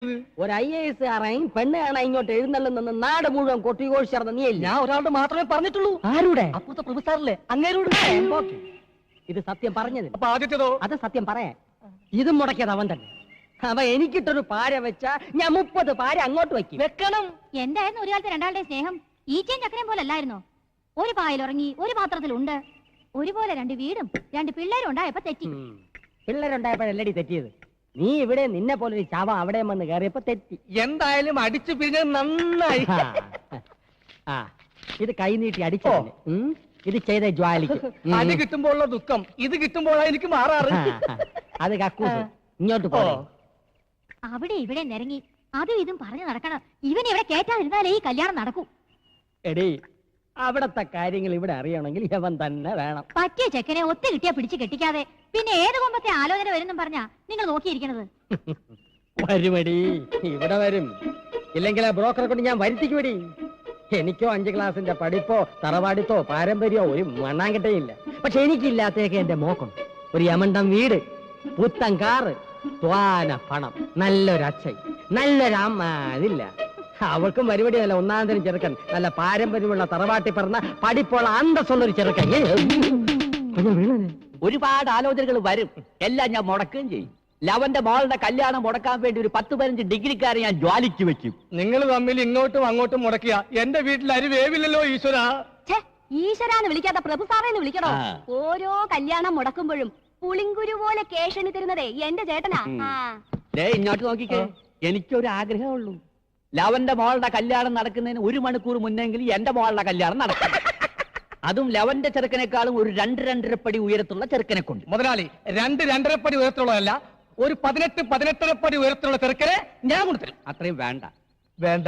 ഒരു IAS കാരൻ പെണ്ണ് കാണാൻ ഇങ്ങോട്ട് എഴുന്നള്ളുന്ന നാട് മുഴുവൻ കൊട്ടിഘോഷിച്ചിരുന്ന നീയല്ലേ? ഞാൻ ഒരാളുടെ മാത്രമേ പറഞ്ഞിട്ടുള്ളൂ. ആരുടെ? അപ്പുറത്തെ പ്രൊഫസറില്ലേ അങ്ങേരോട്. ഇത് സത്യം പറഞ്ഞത്. അപ്പൊ ആദ്യത്തേതോ? അത് സത്യം പറയാൻ. ഇതും മുടക്കിയത് അവൻ തന്നെ. അവ എനിക്കിട്ടൊരു പാര വെച്ചാ ഞാൻ 30 പാര അങ്ങോട്ട് വെക്കും. വെക്കണം. എന്തായിരുന്നു ഒരു കാലത്ത് രണ്ടാളുടെ സ്നേഹം? ഈച്ചയും ചക്കരയും പോലെ അല്ലായിരുന്നോ? ഒരു പായൽ ഉറങ്ങി, ഒരു പാത്രത്തിലുണ്ട്. ഒരുപോലെ 2 വീടും 2 പിള്ളേരും ഉണ്ടായപ്പോ തെറ്റി. പിള്ളേരുണ്ടായപ്പോഴല്ലടി തെറ്റിയത്. നീ ഇവിടെ നിന്നെ പോലൊരു ചാവ അവിടെ വന്ന് കയറിയപ്പോ തെറ്റി. എന്തായാലും അടിച്ചു പിരിഞ്ഞത് നന്നായി. ഇത് കൈ നീട്ടി അടിച്ചോ? ഇത് ചെയ്ത ജ്വാലിക്ക്. അടി കിട്ടുമ്പോഴുള്ള ദുഃഖം ഇത് കിട്ടുമ്പോഴാണ് എനിക്ക് മാറാറ്. അത് കക്കൂസ്. ഇങ്ങോട്ട് പോ. അവിടെ ഇവിടെ നിരങ്ങി അതും ഇതും പറഞ്ഞു നടക്കണം. ഇവൻ ഇവിടെ കേറ്റാതിരുന്നാലേ ഈ കല്യാണം നടക്കൂ. എടീ, അവിടത്തെ കാര്യങ്ങൾ ഇവിടെ അറിയണമെങ്കിൽ ഇവൻ തന്നെ വേണം. പറ്റിയ ചെക്കനെ ഒത്തു കിട്ടിയാ പിടിച്ച് കെട്ടിക്കാതെ പിന്നെ ഏത് കൊമ്പത്തെ ആലോചന വരും പറഞ്ഞാ നിങ്ങൾ നോക്കിയിരിക്കണത്. വരുമടി, ഇവിടെ വരും. ഇല്ലെങ്കിൽ ആ ബ്രോക്കറെ കൊണ്ട് ഞാൻ വരുത്തിക്കുമടി. എനിക്കോ 5 ക്ലാസിന്റെ പഠിപ്പോ തറവാടിത്തോ പാരമ്പര്യമോ ഒരു മണ്ണാങ്കട്ടയില്ല. പക്ഷെ എനിക്കില്ലാത്തേക്ക് എന്റെ മോക്കുണ്ട്. ഒരു യമണ്ടം വീട്, പുത്തൻ കാറ്, ത്വാന പണം, നല്ലൊരു അച്ഛൻ, നല്ലൊരു അമ്മ. അതില്ല. അവൾക്കും പരിപാടി നല്ല ഒന്നാന്തരം ചെറുക്കൻ, നല്ല പാരമ്പര്യമുള്ള തറവാട്ടി പറഞ്ഞ പഠിപ്പുള്ള അന്തസ്സുള്ളൊരു ചെറുക്കൻ. ഒരുപാട് ആലോചനകൾ വരും. എല്ലാം ഞാൻ മുടക്കുകയും ചെയ്യും. ലവന്റെ മോളുടെ കല്യാണം മുടക്കാൻ വേണ്ടി ഒരു 10-15 ഡിഗ്രിക്കാരെ ഞാൻ ജ്വാലിക്ക് വെക്കും. നിങ്ങൾ തമ്മിൽ ഇങ്ങോട്ടും അങ്ങോട്ടും മുടക്കിയ എന്റെ വീട്ടിൽ അരി വേവില്ലല്ലോ ഈശ്വര. ഈശ്വരാന്ന് വിളിക്കാത്ത പ്രഭു സാറേന്ന് വിളിക്കണോ? ഓരോ കല്യാണം മുടക്കുമ്പോഴും പുളിങ്കുരു പോലെ കേഷണി തരുന്നതേ എന്റെ ചേട്ടനാ. ഇങ്ങോട്ട് നോക്കിക്കേ, എനിക്കൊരു ആഗ്രഹമുള്ളൂ. ലവന്റെ മോളുടെ കല്യാണം നടക്കുന്നതിന് 1 മണിക്കൂർ മുന്നെങ്കിലും എന്റെ മോളുടെ കല്യാണം നടക്കും. അതും ലവന്റെ ചെറുക്കനേക്കാളും ഒരു 2-2.5 പടി ഉയരത്തുള്ള ചെറുക്കനെ കൊണ്ട്. മുതലാളി, 2-2.5 പടി ഉയരത്തുള്ളതല്ല, ഒരു 18-18.5 പടി ഉയരത്തിലുള്ള ചെറുക്കനെ ഞാൻ കൊടുത്തരും. അത്രയും വേണ്ട. വേണ്ട.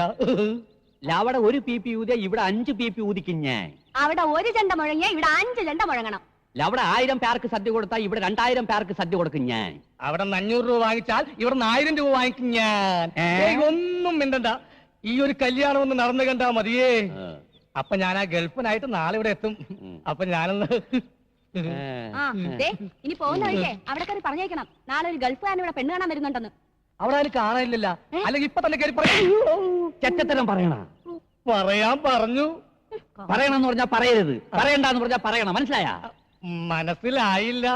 ലവടെ 1 PP ഊതിയ ഇവിടെ 5 PP ഊതിക്കും ഞാൻ. അവിടെ 1 ചെണ്ട മുഴങ്ങിയ ഇവിടെ 5 ചെണ്ട മുഴങ്ങണം. ലവടെ 1000 പേർക്ക് സദ്യ കൊടുത്താൽ ഇവിടെ 2000 പേർക്ക് സദ്യ കൊടുക്കും ഞാൻ. അവിടെ 500 രൂപ വാങ്ങിച്ചാൽ ഇവിടെ 1000 രൂപ വാങ്ങിക്കും ഞാൻ. ഒന്നും മിണ്ടണ്ട. ഈ ഒരു കല്യാണം ഒന്ന് നടന്നു കണ്ടാ മതിയേ. അപ്പൊ ഞാൻ ആ ഗൾഫിനായിട്ട് നാളെ ഇവിടെ എത്തും. അപ്പൊ ഞാനൊന്ന് ഇനി പോകുന്ന വഴിക്കേ അവിടെ കയറി പറഞ്ഞേക്കണം, നാളെ ഒരു ഗൾഫുകാരൻ ഇവിടെ പെണ്ണ് കാണാൻ വരുന്നുണ്ടെന്ന്. അവിടെ അതിന് കാണാനില്ല. അല്ലെങ്കിൽ ഇപ്പൊ തന്നെ കയറി ചെറ്റത്തരം പറയണ. പറയാൻ പറഞ്ഞു. പറയണമെന്ന് പറഞ്ഞാ പറയരുത്, പറയണ്ടെന്ന് പറഞ്ഞാ പറയണം. മനസ്സിലായ? മനസ്സിലായില്ല.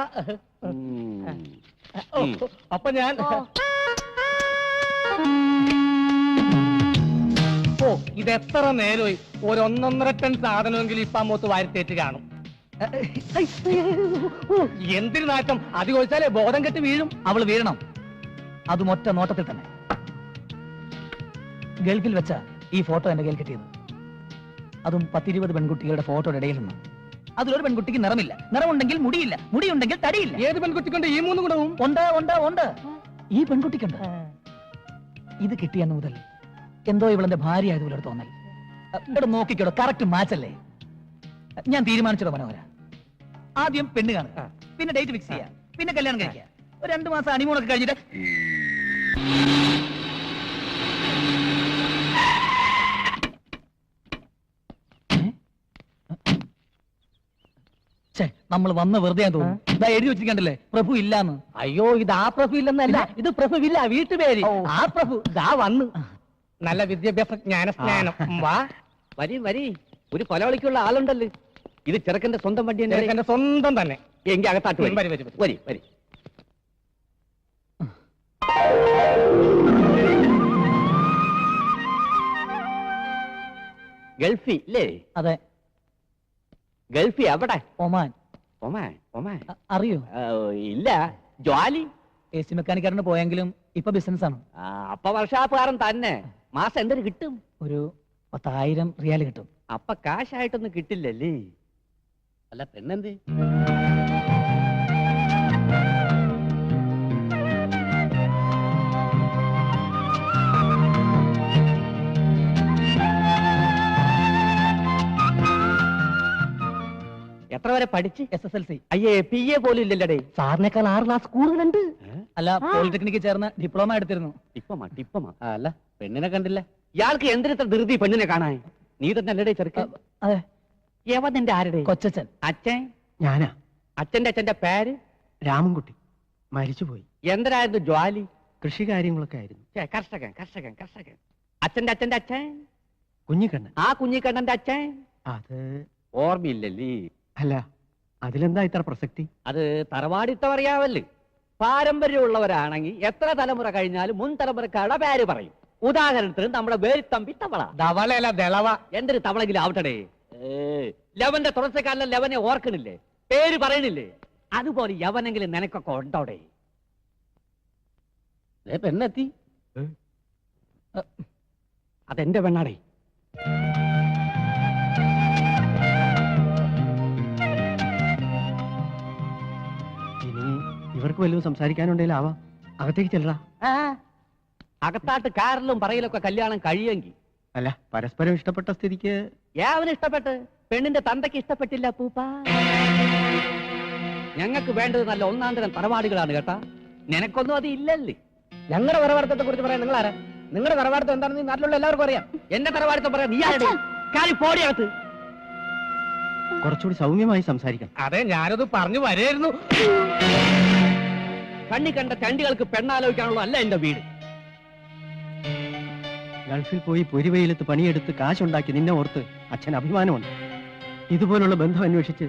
അപ്പൊ ഞാൻ ഇത് എത്ര നേരമായി ഒരു 1.5 ടൺ സാധനമെങ്കിലും ഇപ്പൊ അമ്മൂത്ത് വാരിത്തേറ്റ് കാണും. എന്തിനു നാറ്റം? അത് ചോദിച്ചാലേ ബോധം കെട്ട് വീഴും. അവള് വീഴണം, അതും ഒറ്റ നോട്ടത്തിൽ തന്നെ. ഗൾഫിൽ വെച്ച ഈ ഫോട്ടോ എന്റെ കയ്യിൽ കിട്ടിയത്, അതും 10-20 പെൺകുട്ടികളുടെ ഫോട്ടോയുടെ ഇടയിൽ നിന്ന്. അതിലൊരു പെൺകുട്ടിക്ക് നിറമില്ല, നിറമുണ്ടെങ്കിൽ മുടിയില്ല, മുടിയുണ്ടെങ്കിൽ തടിയില്ല. ഏത് പെൺകുട്ടിക്കുണ്ട് ഈ 3 ഗുണവും? ഉണ്ട് ഉണ്ട് ഉണ്ട്, ഈ പെൺകുട്ടിക്കുണ്ട്. ഇത് കിട്ടിയെന്ന് മുതൽ എന്തോ ഇവളെന്റെ ഭാര്യ ആയതുപോലെ തോന്നൽ. ഇവിടെ നോക്കിക്കോടോ, കറക്റ്റ് മാച്ചല്ലേ? ഞാൻ തീരുമാനിച്ചോ മനോഹര, ആദ്യം പെണ്ണ് കാണുക, പിന്നെ ഡേറ്റ് ഫിക്സ് ചെയ്യുക, പിന്നെ കല്യാണം കഴിക്കുക. ഒരു 2 മാസം ഹണിമൂണൊക്കെ കഴിഞ്ഞിട്ട് നമ്മൾ വന്ന് വെറുതെ തോന്നുന്നു. ഇതാ എഴുതി വെച്ചിരിക്കണ്ടല്ലേ, പ്രഭു ഇല്ലാന്ന്. അയ്യോ, ഇത് ആ പ്രഭു ഇല്ലെന്നല്ല, ഇത് പ്രഭുവില്ല, വീട്ടുപേര്. ആ പ്രഭു ദാ വന്നു. നല്ല വിദ്യാഭ്യാസ ജ്ഞാനം. വാ വരി വരി, ഒരു കൊലവിളിക്കുള്ള ആളുണ്ടല്ലോ. ഇത് ചെറുക്കന്റെ സ്വന്തം വണ്ടി തന്നെ. എന്റെ സ്വന്തം തന്നെ. എങ്കിൽ അകത്താട്ട് വരി വരി വരി വരി വരി. ഗൾഫി അല്ലേ? അതെ. ഗൾഫി എവിടെ? ഒമാൻ. ഒമാൻ? ഒമാൻ അറിയോ? ഇല്ല. ജ്വാലി AC മെക്കാനിക്കാരന് പോയെങ്കിലും ഇപ്പൊ ബിസിനസ് ആണ്. അപ്പൊ വർഷാപ്പുകാരൻ തന്നെ. മാസം എന്തൊരു കിട്ടും? ഒരു 10,000 റിയാൽ കിട്ടും. അപ്പൊ കാശായിട്ടൊന്നും കിട്ടില്ലല്ലേ? അല്ല, പെണ്ണെന്ത്? എത്ര വരെ പഠിച്ച്? SSLC. അയ്യേ, PA പോലും ഇല്ലല്ലേ? സാറിനേക്കാൾ 6 ക്ലാസ് കൂടുതലുണ്ട്. അല്ല, പോളിടെക്നിക്കിൽ ചേർന്ന് ഡിപ്ലോമ എടുത്തിരുന്നു. ടിപ്പമാ. അല്ല, പെണ്ണിനെ കണ്ടില്ല. ഇയാൾക്ക് എന്തിനത്ര ധൃതി പെണ്ണിനെ കാണാൻ? നീ തന്നെ അല്ലടേ ചെറുക്കൻ? അതെ. യവൻ നിന്റെ ആരുടെ? കൊച്ചച്ഛൻ. അച്ഛൻ? ഞാനാ. അച്ഛന്റെ പേര്? രാമൻകുട്ടി. മരിച്ചുപോയി. എന്തരായിരുന്നു ജ്വാലി? കൃഷി കാര്യങ്ങളൊക്കെ ആയിരുന്നു. കർഷകൻ കർഷകൻ കർഷകൻ. അച്ഛന്റെ അച്ഛന്റെ അച്ഛൻ കുഞ്ഞിക്കണ്ണൻ. ആ കുഞ്ഞിക്കണ്ണന്റെ അച്ഛൻ അത് ഓർമ്മയില്ലല്ലേ? അല്ല, അതിലെന്താ ഇത്ര പ്രസക്തി? അത് തറവാടിത്തം അറിയാവല്ലേ. പാരമ്പര്യമുള്ളവരാണെങ്കിൽ എത്ര തലമുറ കഴിഞ്ഞാലും മുൻ തലമുറക്കാരുടെ പേര് പറയും. ഉദാഹരണത്തിന് നമ്മുടെ വേരിത്തമ്പി തവള. ധവളയല്ല ദളവ. എന്തൊരു തവളെങ്കിലും ആവട്ടെ. ലവന്റെ തുടർച്ചക്കാരനെ ലവനെ ഓർക്കണില്ലേ, പേര് പറയണില്ലേ? അതുപോലെ യവനെങ്കിലും നിനക്കൊക്കെ ഉണ്ടോടെ? പെണ്ണെത്തി. അതെന്റെ പെണ്ണാടേ. ഇനി ഇവർക്ക് വല്ലതും സംസാരിക്കാനുണ്ടെങ്കിൽ ആവാം. അകത്തേക്ക് ചെല്ലടാ. അകത്താട്ട് കാറിലും പറയലൊക്കെ കല്യാണം കഴിയെങ്കിൽ. അല്ല, പരസ്പരം ഇഷ്ടപ്പെട്ട സ്ഥിതിക്ക് യാവന് ഇഷ്ടപ്പെട്ട്, പെണ്ണിന്റെ തന്തയ്ക്ക് ഇഷ്ടപ്പെട്ടില്ല പൂപ്പ. ഞങ്ങൾക്ക് വേണ്ടത് നല്ല ഒന്നാം തരം തറവാടുകളാണ് കേട്ടാ. നിനക്കൊന്നും അത് ഇല്ലല്ലേ. ഞങ്ങളുടെ തറവാടത്തെ കുറിച്ച് പറയാൻ നിങ്ങൾ ആരാ? നിങ്ങളുടെ തറവാടത്തെ എന്താണെന്ന് ഈ നാട്ടിലുള്ള എല്ലാവർക്കും അറിയാം. എന്റെ തറവാടത്തെ പറയാം. നീ ആരുടെ കാലി പോടിയകത്ത്. കുറച്ചുകൂടി സൗമ്യമായി സംസാരിക്കണം. അതെ, ഞാനത് പറഞ്ഞു വരായിരുന്നു. കണ്ണി കണ്ട ചണ്ടികൾക്ക് പെണ്ണാലോചിക്കാനുള്ള അല്ല എന്റെ വീട്. ഗൾഫിൽ പോയി പൊരിവെയിലത്ത് പണിയെടുത്ത് കാശുണ്ടാക്കി നിന്നെ ഓർത്ത് അച്ഛൻ അഭിമാനമുണ്ട്. ഇതുപോലുള്ള ബന്ധം അന്വേഷിച്ച്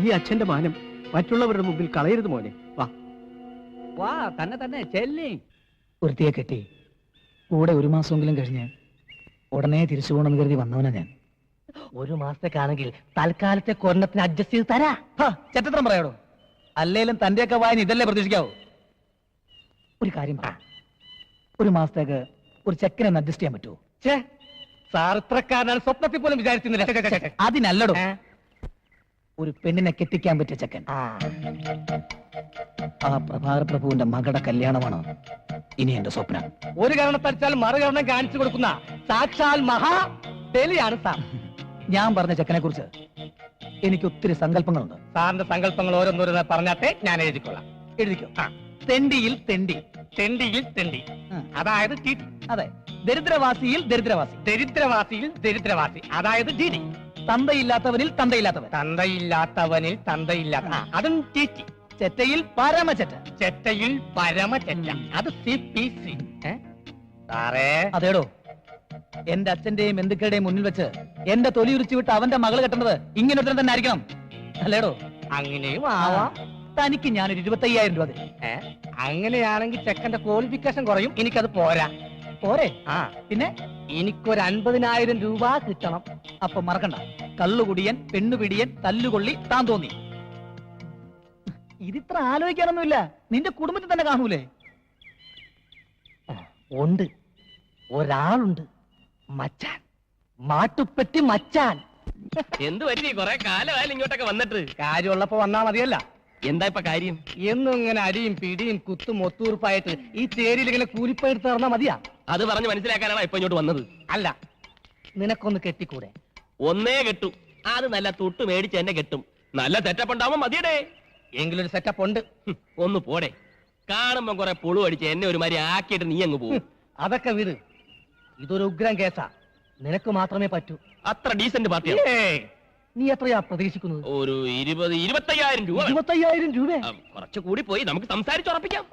ഈ അച്ഛന്റെ മാനം മറ്റുള്ളവരുടെ മുമ്പിൽ കളയരുത് മോനെ. വാ വാ, തന്നെ തന്നെ ചെല്ലി. ഒരുത്തിയെ കെട്ടി കൂടെ ഒരു മാസമെങ്കിലും കഴിഞ്ഞ് ഉടനെ തിരിച്ചു പോകണമെന്ന് കരുതി വന്നവനാ ഞാൻ. ഒരു മാസത്തേക്കാണെങ്കിൽ തൽക്കാലത്തെ കൊരണത്തിന് അഡ്ജസ്റ്റ് ചെയ്ത് തരാ. ചരിത്രം പറയാടോ. അല്ലേലും തന്റെയൊക്കെ വായന ഇതല്ലേ പ്രതീക്ഷിക്കാവൂ. ഒരു കാര്യം പറ, ഒരു മാസത്തേക്ക് ഒരു ചെക്കനെ അഡ്ജസ്റ്റ് ചെയ്യാൻ പറ്റുമോ? സാർ ഇത്രക്കാരനാണ് സ്വപ്നത്തിൽ പോലും വിചാരിച്ചിരുന്നില്ല. അതിനല്ലടോ, ഒരു പെണ്ണിനെ കെട്ടിക്കാൻ പറ്റിയ ചെക്കൻ. ആ പ്രഭാകര പ്രഭുവിന്റെ മകളുടെ കല്യാണമാണ് ഇനി എന്റെ സ്വപ്നം. ഒരു കാരണത്തടിച്ചാൽ മറുകരണം കാണിച്ചു കൊടുക്കുന്ന സാക്ഷാൽ മഹാ ബലിയാണ് സാർ. ഞാൻ പറഞ്ഞ ചെക്കനെ കുറിച്ച് എനിക്ക് ഒത്തിരി സങ്കല്പങ്ങളുണ്ട്. സാറിന്റെ സങ്കല്പങ്ങൾ ഓരോന്നോരോന്ന് പറഞ്ഞാട്ടെ, ഞാൻ എഴുതിക്കൊള്ളാം. എഴുതിക്കോ. തെണ്ടിയിൽ തെണ്ടി, തെണ്ടിയിൽ തെണ്ടി, അതായത് ടി- അതെ. ദരിദ്രവാസിയിൽ ദരിദ്രവാസി, ദരിദ്രവാസിയിൽ ദരിദ്രവാസി, അതായത് ഡി ഡി. തന്തയില്ലാത്തവനിൽ തന്തയില്ലാത്തവൻ, തന്തയില്ലാത്തവനിൽ തന്തയില്ലാത്ത, അതും ടി. ചെറ്റയിൽ പരമചെറ്റ, ചെറ്റയിൽ പരമചെറ്റ, അത് CPC. സാറേ, അതേടോ. എന്റെ അച്ഛന്റെയും ബന്ധുക്കളുടെയും മുന്നിൽ വെച്ച് എന്റെ തൊലി ഉരിച്ചു വിട്ട് അവന്റെ മകള് കെട്ടുന്നത് ഇങ്ങനെ തന്നെ ആയിരിക്കണം, അല്ലേടോ? അങ്ങനെയും ആവാം. തനിക്ക് ഞാനൊരു 25,000 രൂപ തരും. അങ്ങനെയാണെങ്കിൽ ചെക്കന്റെ ക്വാളിഫിക്കേഷൻ കുറയും, എനിക്കത് പോരാ. പോരെ? ആ, പിന്നെ എനിക്കൊരു 50,000 രൂപ കിട്ടണം. അപ്പൊ മറക്കണ്ട, കള്ളുകുടിയൻ, പെണ്ണുപിടിയൻ, തല്ലുകൊള്ളി, താൻ തോന്നി. ഇതിത്ര ആലോചിക്കാനൊന്നുമില്ല, നിന്റെ കുടുംബത്തിൽ തന്നെ കാണൂലേ? ഉണ്ട്, ഒരാളുണ്ട്, മച്ചാൻ, മാട്ടുപ്പെട്ടി മച്ചാൻ. എന്ത് പറ്റി? കൊറേ കാലമായാലും ഇങ്ങോട്ടൊക്കെ വന്നിട്ട്. കാര്യമുള്ളപ്പോ വന്നാ മതിയല്ല. എന്താ ഇപ്പൊ കാര്യം? എന്നും ഇങ്ങനെ അടിയും പിടിയും കുത്തും ഒത്തൂർപ്പായിട്ട് ഈ ചേരിയിൽ ഇങ്ങനെ കൂലിപ്പയെടുത്ത് നടന്നാ മതിയാ? അത് പറഞ്ഞ് മനസ്സിലാക്കാനാണ് ഇപ്പൊ ഇങ്ങോട്ട് വന്നത്. അല്ല, നിനക്കൊന്ന് കെട്ടിക്കൂടെ? ഒന്നേ കെട്ടു, അത് നല്ല തൊട്ട് മേടിച്ച് എന്നെ കെട്ടും. നല്ല സെറ്റപ്പ് ഉണ്ടാവുമ്പോ മതിയടേ. എങ്കിലൊരു സെറ്റപ്പ് ഉണ്ട്. ഒന്ന് പോടെ. കാണുമ്പോ കുറെ പുളു അടിച്ച് എന്നെ ഒരുമാതിരി ആക്കിയിട്ട് നീ അങ്ങ് പോകും. അതൊക്കെ വിട്, ഇതൊരു ഉഗ്രം കേസാ, നിനക്ക് മാത്രമേ പറ്റൂ. അത്ര ഡീസന്റ് പാർട്ടിയാ. നീ എത്രയാ പ്രതീക്ഷിക്കുന്നത്? ഒരു 20-25,000 രൂപ. 25,000 രൂപ? കുറച്ചു കൂടി പോയി, നമുക്ക് സംസാരിച്ചുറപ്പിക്കാം.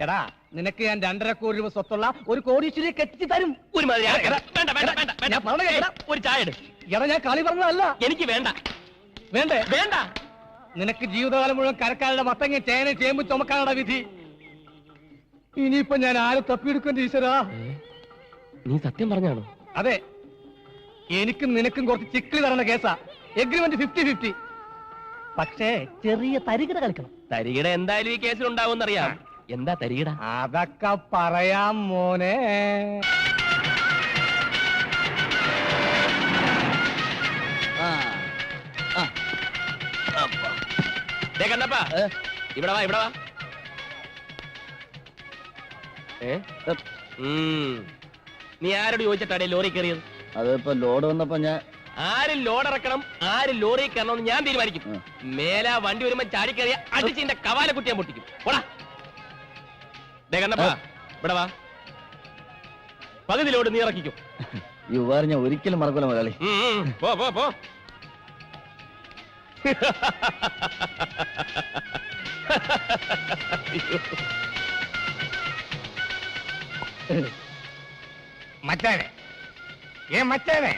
എടാ, നിനക്ക് ഞാൻ 2.5 കോടി രൂപ സ്വത്തുള്ള ഒരു കോടീശ്വരിയെ കെട്ടിച്ച് തരും. ഒരുമാതിരി ഞാൻ പറഞ്ഞ കേൾക്കടാ. ഒരു ചായ എടു. എടാ, ഞാൻ കളി പറഞ്ഞതല്ല. എനിക്ക് വേണ്ട. വേണ്ടേ? വേണ്ട. നിനക്ക് ജീവിതകാലം മുഴുവൻ കരക്കാരുടെ മത്തങ്ങ ചേന ചേമ്പ് ചുമക്കാനുള്ള വിധി. ഇനിയിപ്പോ ഞാൻ ആരെ തപ്പിയെടുക്കേണ്ട ഈശ്വരാ? നീ സത്യം പറഞ്ഞാണോ? അതെ, എനിക്കും നിനക്കും കുറച്ച് ചിക്കിളി തരണ കേസാ. എഗ്രിമെന്റ് 50-50. പക്ഷേ ചെറിയ തരികിട കളിക്കണം. തരികിട എന്തായാലും ഈ കേസിൽ ഉണ്ടാവുമെന്നറിയാം. എന്താ തരികിട? അതൊക്കെ പറയാം മോനെ. കണ്ണപ്പാ, ഇവിടെ വാ, ഇവിടെ വാ. നീ ആരോട് ചോദിച്ചിട്ടാടേ ലോറി കയറിയത്? അതിപ്പോ ലോഡ് വന്നപ്പോ ഞാൻ ആരും ലോഡ് ഇറക്കണം, ആരും ലോറി കയറണമെന്ന് ഞാൻ തീരുമാനിക്കും. മേലാ വണ്ടി വരുമ്പോ ചാടി കയറിയ അടിച്ചിന്റെ കവാല കുട്ടിയാൻ പൊട്ടിക്കും. പോടാ. കണ്ണപ്പാ, ഇവിടെ വാ. പകുതി ലോഡ് നീ ഇറക്കിക്കും. ഈ ഉപകാരം ഞാൻ ഒരിക്കലും മറക്കൂല മലയാളി. പോ പോ പോ. മച്ചാനെ മച്ചാനെ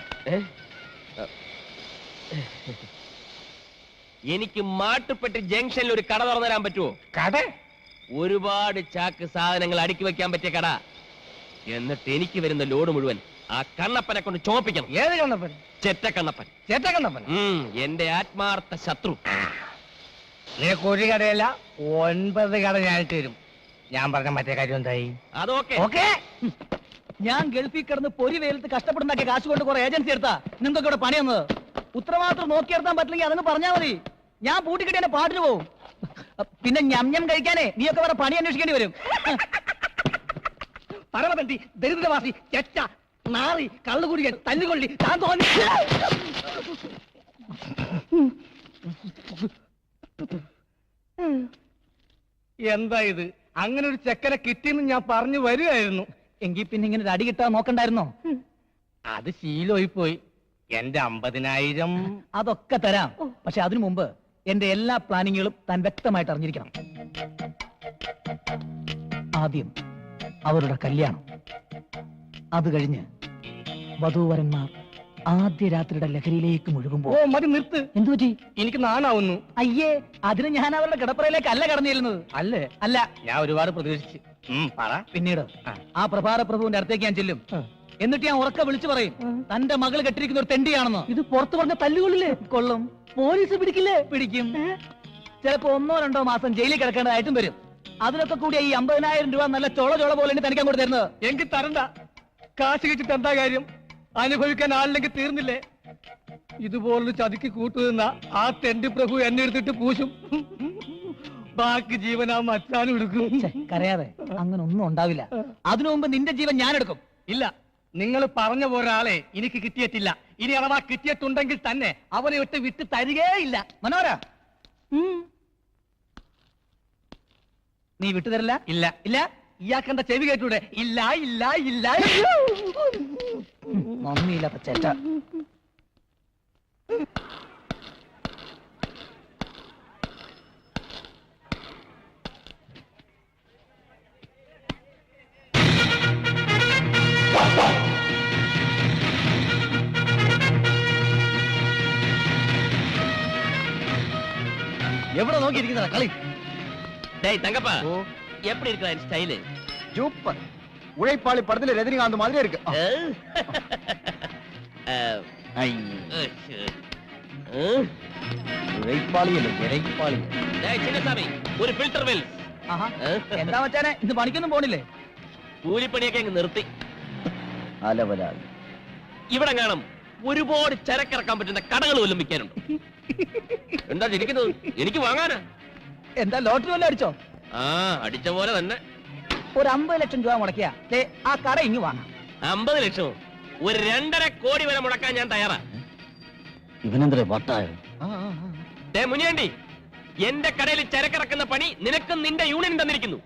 എനിക്ക് മാട്ടുപ്പെട്ടി ജംഗ്ഷനിൽ ഒരു കട തുറന്നു തരാൻ പറ്റുമോ? കട? ഒരുപാട് ചാക്ക് സാധനങ്ങൾ അടുക്കി വെക്കാൻ പറ്റിയ കട. എന്നിട്ട് എനിക്ക് വരുന്ന ലോഡ് മുഴുവൻ ആ കണ്ണപ്പനെ കൊണ്ട് ചോപ്പിക്കണം. ഏത് കണ്ണപ്പൻ? ചെറ്റക്കണ്ണപ്പൻ. ചേട്ടക്കണ്ണപ്പൻ? എന്റെ ആത്മാർത്ഥ ശത്രു. നിനക്ക് ഒരു കടയല്ല 9 കട ഞാനിട്ട് തരും. ഞാൻ പറഞ്ഞ മറ്റേ കാര്യം എന്തായി? അതൊക്കെ ഓക്കെ. ഞാൻ ഗൾഫിൽ കിടന്ന് പൊരി വെയിലത്ത് കഷ്ടപ്പെടുന്നൊക്കെ കാശ് കൊണ്ട് കുറെ ഏജൻസി എടുത്താ നിങ്ങൾക്ക് ഇവിടെ പണി വന്നത്. ഉത്തരവാദിത്വം നോക്കിയെടുത്താൻ പറ്റില്ലെങ്കിൽ അതങ്ങ് പറഞ്ഞാൽ മതി. ഞാൻ പൂട്ടിക്കിട്ടി എന്നെ പാട്ടിന് പോവും. പിന്നെ ഞം കഴിക്കാനേ നീയൊക്കെ വേറെ പണി അന്വേഷിക്കേണ്ടി വരും. പരമതണ്ടി, ദരിദ്രവാസി, ചെറ്റ, നാറി, കള്ളുകുടിയൻ, തല്ലുകൊള്ളി, താൻ തോന്നി. എന്താ ഇത്? അങ്ങനെ ഒരു ചെക്കനെ കിട്ടിയെന്ന് ഞാൻ പറഞ്ഞു വരുമായിരുന്നു. എങ്കിൽ പിന്നെ ഇങ്ങനെ ഒരു അടി കിട്ടാൻ നോക്കണ്ടായിരുന്നോ? അത് ശീലമായി പോയി. എന്റെ 50,000 അതൊക്കെ തരാം. പക്ഷെ അതിനു മുമ്പ് എന്റെ എല്ലാ പ്ലാനിങ്ങുകളും താൻ വ്യക്തമായിട്ട് അറിഞ്ഞിരിക്കണം. ആദ്യം അവരുടെ കല്യാണം, അത് കഴിഞ്ഞ് വധൂവരന്മാർ ആദ്യ രാത്രിയുടെ ലഹരിയിലേക്ക് മുഴുകുമ്പോ. ഓ മതി, നിർത്ത്. എന്തു പറ്റി? എനിക്ക് നാണാവുന്നു. അയ്യേ, അതിന് ഞാൻ അവരുടെ കിടപ്പറയിലേക്ക് അല്ല കടന്നു ചെല്ലുന്നത്. അല്ലേ? അല്ല, ഞാൻ ഒരുപാട് പ്രതീക്ഷിച്ചു. പറ. പിന്നീട് ആ പ്രഭാര പ്രഭുവിന്റെ അടുത്തേക്ക് ഞാൻ ചെല്ലും. എന്നിട്ട് ഞാൻ ഉറക്കെ വിളിച്ചു പറയും, തന്റെ മകൾ കെട്ടിരിക്കുന്ന ഒരു തെണ്ടിയാണെന്ന്. ഇത് പുറത്തു പറഞ്ഞ തല്ലുകൊള്ളില്ലേ? കൊള്ളും. പോലീസ് പിടിക്കില്ലേ? പിടിക്കും. ചിലപ്പോ 1-2 മാസം ജയിലിൽ കിടക്കേണ്ടതായിട്ടും വരും. അതിനൊക്കെ കൂടി ഈ 50,000 രൂപ നല്ല ചോള പോലെ തനിക്ക് അങ്ങോട്ട് തരുന്നത്. എങ്കിൽ തരണ്ട. കാശ് കിട്ടിട്ട് എന്താ കാര്യം? അനുഭവിക്കാൻ ആളില്ലെങ്കിൽ തീർന്നില്ലേ? ഇതുപോലൊരു ചതിക്ക് കൂട്ടുനിന്ന ആ തെണ്ടി പ്രഭു എന്നെ എടുത്തിട്ട് പൂശും. ബാക്കി ജീവൻ ആ മച്ചാനും എടുക്കും. കരയാതെ, അങ്ങനെ ഒന്നും ഉണ്ടാവില്ല. അതിനു മുമ്പ് നിന്റെ ജീവൻ ഞാൻ എടുക്കും. ഇല്ല, നിങ്ങൾ പറഞ്ഞ ഒരാളെ എനിക്ക് കിട്ടിയിട്ടില്ല. ഇനി അഥവാ കിട്ടിയിട്ടുണ്ടെങ്കിൽ തന്നെ അവനെ വിട്ട് തരികേയില്ല. മനോര, നീ വിട്ടുതരില്ല? ഇല്ല ഇല്ല. ഇയാക്കെന്താ ചെവി കേട്ടൂടെ? ഇല്ല ഇല്ല ഇല്ല. നന്ദിയില്ലാത്ത ചേട്ട. എവിടെ നോക്കിയിരിക്കുന്ന കളി? டேய் தங்கப்பா, எப்படி இருக்கா ஸ்டைல்? சூப்பர். உழைப்பாளி படத்துல ரஜினிகாந்த் மாதிரி இருக்கு. ഉഴൈപ്പാളി അല്ല, ഇഴൈപ്പാളി. டேய் சின்னசாமி, ஒரு ஃபில்டர் வெல். എന്താ മച്ചാനെ, ഇന്ന് പണിക്കൊന്നും പോണില്ലേ? കൂലിപ്പണിയൊക്കെ അങ്ങ് നിർത്തി. അലവലാതി. ഇവിടെ കാണും ഒരുപാട് ചരക്കിറക്കാൻ പറ്റുന്ന കടകൾ വല്ലതും വിൽക്കാനുണ്ട്. എന്താ ചിരിക്കുന്നത്? എനിക്ക് വാങ്ങാനാ. എന്താ ലോട്ടറി വല്ലതും അടിച്ചോ? ആ, അടിച്ച പോലെ തന്നെ. ഒരു 50 ലക്ഷം രൂപ മുടക്കിയ ആ കട ഇങ്ങ് വാങ്ങാം. 50 ലക്ഷമോ? ഒരു 2.5 കോടി വരെ മുടക്കാൻ ഞാൻ തയ്യാറാ. ഇവനെന്തേ വട്ടായോ? ദേ മുനിയാണ്ടി, എന്റെ കടയിൽ ചരക്കിറക്കുന്ന പണി നിനക്കും നിന്റെ യൂണിയൻ തന്നിരിക്കുന്നു.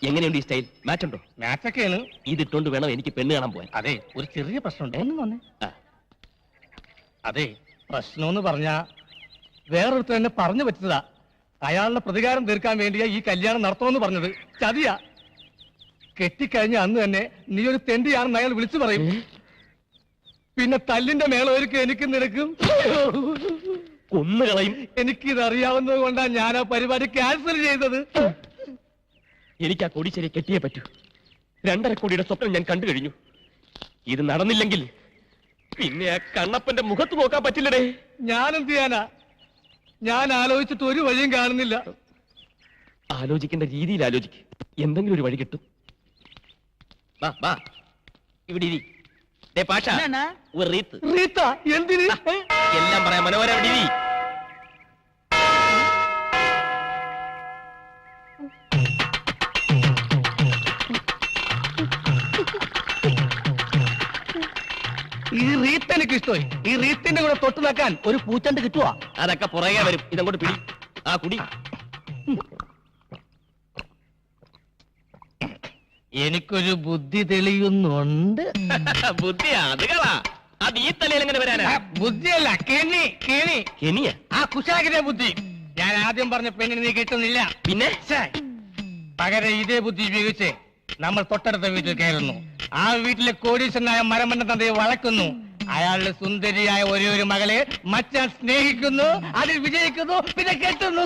എങ്ങനെയുണ്ട് ഈ സ്റ്റൈൽ? മാച്ച് ഉണ്ടോ? മാച്ചൊക്കെയാണ്. ഇതിട്ടോണ്ട് വേണം എനിക്ക് പെണ്ണ് കാണാൻ പോവാൻ. അതെ, ഒരു ചെറിയ പ്രശ്നമുണ്ട്. ഒന്നും വന്നേ. അതെ, പ്രശ്നമെന്ന് പറഞ്ഞാ വേറൊരുത്തർ എന്നെ പറഞ്ഞു പറ്റതാ. അയാളുടെ പ്രതികാരം തീർക്കാൻ വേണ്ടിയാ ഈ കല്യാണം നടത്തുമെന്ന് പറഞ്ഞത്. ചതിയാ. കെട്ടിക്കഴിഞ്ഞ അന്ന് തന്നെ നീ ഒരു തെണ്ടിയാണെന്ന് അയാൾ വിളിച്ചു പറയും. പിന്നെ തല്ലിന്റെ മേളൊരുക്കും എനിക്ക് നിനക്കും കൊന്നുകളയും. എനിക്കിതറിയാവുന്നത് കൊണ്ടാ ഞാൻ ആ പരിപാടി ക്യാൻസൽ ചെയ്തത്. എനിക്ക് ആ കോടീശ്വരിയെ കെട്ടിയേ പറ്റൂ. 2.5 കോടിയുടെ സ്വപ്നം ഞാൻ കണ്ടു കഴിഞ്ഞു. ഇത് നടന്നില്ലെങ്കിൽ പിന്നെ ആ കണ്ണപ്പന്റെ മുഖത്ത് നോക്കാൻ പറ്റില്ലടേ. ഞാനെന്ത് ചെയ്യാനാ? ഞാൻ ആലോചിച്ചിട്ട് ഒരു വഴിയും കാണുന്നില്ല. ആലോചിക്കേണ്ട രീതിയിൽ ആലോചിക്ക്. എന്തെങ്കിലും ഒരു വഴി കിട്ടും. വാ വാ, ഇവിടെ ഇരി. ദേ പാഷ, ഒരു റീത്ത്. റീത്ത എന്തിന്? എല്ലാം പറയാം. മനോഹര, ഇവിടെ ഇരി. ഈ റീത്ത് എനിക്ക് ഇഷ്ടമായി. ഈ റീത്തിന്റെ കൂടെ തൊട്ട് നിൽക്കാൻ ഒരു പൂച്ചണ്ട് കിട്ടുവാ. അതൊക്കെ പുറകെ വരും. ഇതങ്ങോട്ട് പിടി. ആ കുടി. എനിക്കൊരു ബുദ്ധി തെളിയുന്നുണ്ട്. ബുദ്ധി അതുകളാ. അത് ഈ തലയിൽ എങ്ങനെ വരാനാ? ബുദ്ധിയല്ല, കെണി. കെണി. കെനിയ? ആ കുശാഗിന്റെ ബുദ്ധി. ഞാൻ ആദ്യം പറഞ്ഞ പെണ്ണിന് നീ കിട്ടുന്നില്ല. പിന്നെ പകരം ഇതേ ബുദ്ധി ഉപയോഗിച്ച് നമ്മൾ തൊട്ടടുത്ത വീട്ടിൽ കയറുന്നു. ആ വീട്ടിലെ കോടീശ്വരനായ മരമണ്ട തന്തയെ വളക്കുന്നു. അയാളുടെ സുന്ദരിയായ ഒരേ ഒരു മകളെ മച്ചാൻ സ്നേഹിക്കുന്നു, അതിൽ വിജയിക്കുന്നു, പിന്നെ കെട്ടുന്നു.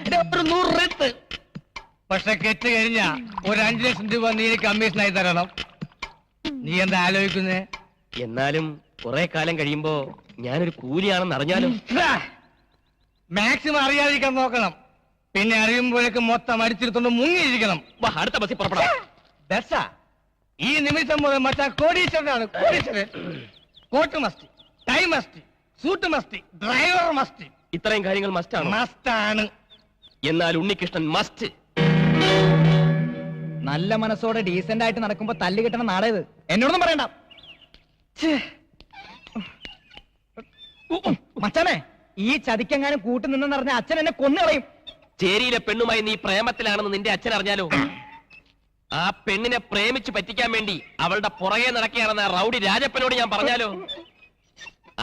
ഒരു 100 റെത്ത്. പക്ഷെ കെട്ട് കഴിഞ്ഞ ഒരു 5 ലക്ഷം രൂപ നീ കമ്മീഷനായി തരണം. നീ എന്താ ആലോചിക്കുന്നേ? എന്നാലും കുറെ കാലം കഴിയുമ്പോ ഞാനൊരു കൂലിയാണെന്ന് അറിഞ്ഞാലും മാക്സിമം അറിയാതിരിക്കാൻ നോക്കണം. പിന്നെ അറിയുമ്പോഴേക്ക് മൊത്തം അടിച്ചെടുത്തോണ്ട് മുങ്ങിയിരിക്കണം. അടുത്ത ബസ്സിൽ പുറപ്പെടാം. ബസ്സാ? ഈ നിമിഷം മുതൽ മറ്റാ കോടീശ്വരനാണ്. കോടീശ്വരൻ. Coat must, tie must, suit must, driver must. ഇത്രയും കാര്യങ്ങൾ മസ്റ്റാണ്. മസ്റ്റാണ്. എന്നാൽ ഉണ്ണികൃഷ്ണൻ മസ്റ്റ്. നല്ല മനസ്സോടെ ഡീസന്റ് ആയിട്ട് നടക്കുമ്പോ തല്ലി കിട്ടണ നാടേത്. എന്നോടൊന്നും പറയണ്ട. മച്ചാനെ, ഈ ചതിക്കെങ്ങാനും കൂട്ടു നിന്നെന്ന് പറഞ്ഞ അച്ഛൻ എന്നെ കൊന്നുകളയും. ചേരിയിലെ പെണ്ണുമായി നീ പ്രേമത്തിലാണെന്ന് നിന്റെ അച്ഛൻ അറിഞ്ഞാലോ? ആ പെണ്ണിനെ പ്രേമിച്ച് പറ്റിക്കാൻ വേണ്ടി അവളുടെ പുറകെ നടക്കുകയാണെന്ന് ആ റൗഡി രാജപ്പനോട് ഞാൻ പറഞ്ഞാലോ?